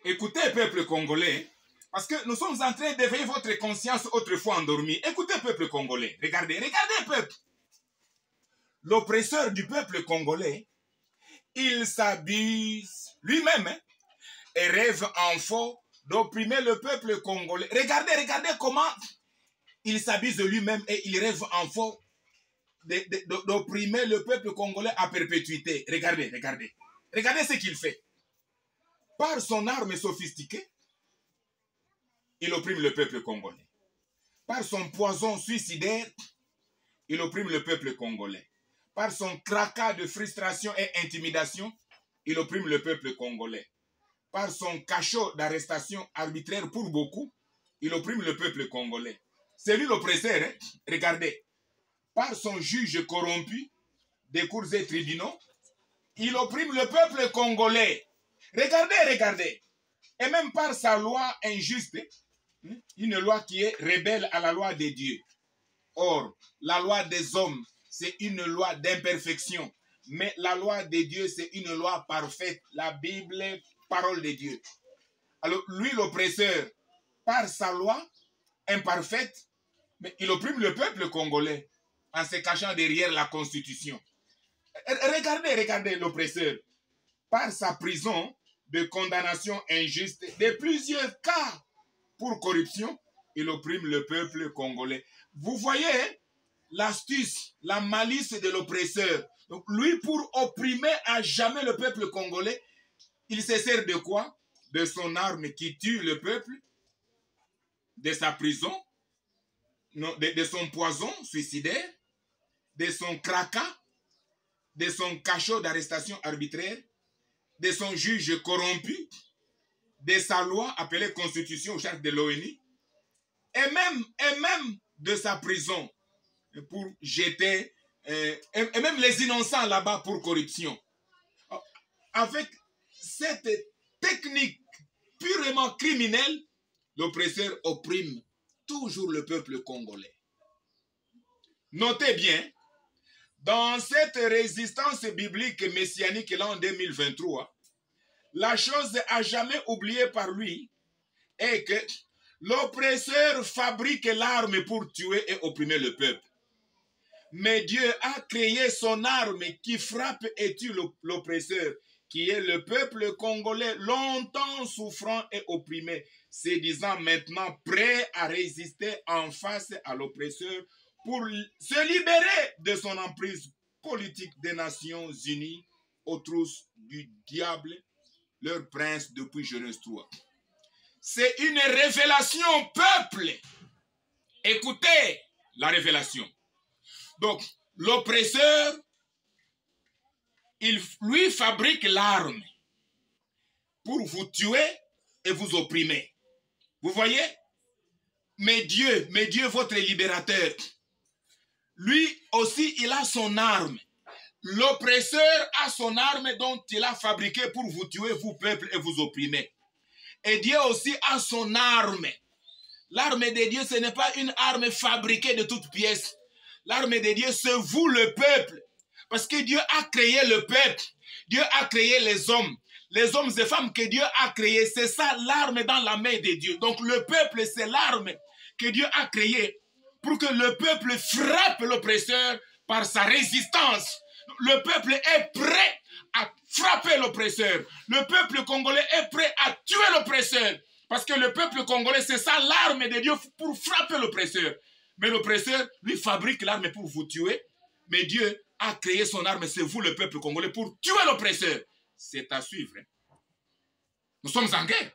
Écoutez, peuple congolais, parce que nous sommes en train d'éveiller votre conscience autrefois endormie. Écoutez, peuple congolais, regardez, peuple. L'oppresseur du peuple congolais, il s'abuse lui-même et rêve en faux d'opprimer le peuple congolais. Regardez comment il s'abuse de lui-même et il rêve en faux d'opprimer le peuple congolais à perpétuité. Regardez ce qu'il fait. Par son arme sophistiquée, il opprime le peuple congolais. Par son poison suicidaire, il opprime le peuple congolais. Par son crachat de frustration et intimidation, il opprime le peuple congolais. Par son cachot d'arrestation arbitraire pour beaucoup, il opprime le peuple congolais. C'est lui l'oppresseur, hein? Regardez. Par son juge corrompu des cours et tribunaux, il opprime le peuple congolais. Regardez. Et même par sa loi injuste, une loi qui est rebelle à la loi de Dieu. Or, la loi des hommes, c'est une loi d'imperfection. Mais la loi de Dieu, c'est une loi parfaite. La Bible, parole de Dieu. Alors, lui, l'oppresseur, par sa loi imparfaite, mais il opprime le peuple congolais en se cachant derrière la Constitution. Regardez l'oppresseur. Par sa prison de condamnation injuste de plusieurs cas pour corruption, il opprime le peuple congolais. Vous voyez l'astuce, la malice de l'oppresseur. Donc lui, pour opprimer à jamais le peuple congolais, il se sert de quoi? De son arme qui tue le peuple, de sa prison, de son poison suicidaire, de son crachat, de son cachot d'arrestation arbitraire, de son juge corrompu, de sa loi appelée Constitution ou charte de l'ONU, et même de sa prison pour jeter, et même les innocents là-bas pour corruption. Avec cette technique purement criminelle, l'oppresseur opprime toujours le peuple congolais. Notez bien, dans cette résistance biblique messianique là en 2023, la chose à jamais oubliée par lui est que l'oppresseur fabrique l'arme pour tuer et opprimer le peuple. Mais Dieu a créé son arme qui frappe et tue l'oppresseur, qui est le peuple congolais longtemps souffrant et opprimé, se disant maintenant prêt à résister en face à l'oppresseur pour se libérer de son emprise politique des Nations Unies aux trousses du diable, leur prince depuis Genèse 3. C'est une révélation, peuple. Écoutez la révélation. Donc, l'oppresseur, il lui fabrique l'arme pour vous tuer et vous opprimer. Vous voyez? Mais Dieu, votre libérateur, lui aussi, il a son arme. L'oppresseur a son arme dont il a fabriqué pour vous tuer, vous peuple, et vous opprimer. Et Dieu aussi a son arme. L'arme de Dieu, ce n'est pas une arme fabriquée de toutes pièces. L'arme de Dieu, c'est vous le peuple. Parce que Dieu a créé le peuple. Dieu a créé les hommes. Les hommes et femmes que Dieu a créés, c'est ça l'arme dans la main de Dieu. Donc le peuple, c'est l'arme que Dieu a créée pour que le peuple frappe l'oppresseur par sa résistance. Le peuple est prêt à frapper l'oppresseur. Le peuple congolais est prêt à tuer l'oppresseur. Parce que le peuple congolais, c'est ça l'arme de Dieu pour frapper l'oppresseur. Mais l'oppresseur, lui, fabrique l'arme pour vous tuer. Mais Dieu a créé son arme, c'est vous le peuple congolais, pour tuer l'oppresseur. C'est à suivre. Nous sommes en guerre.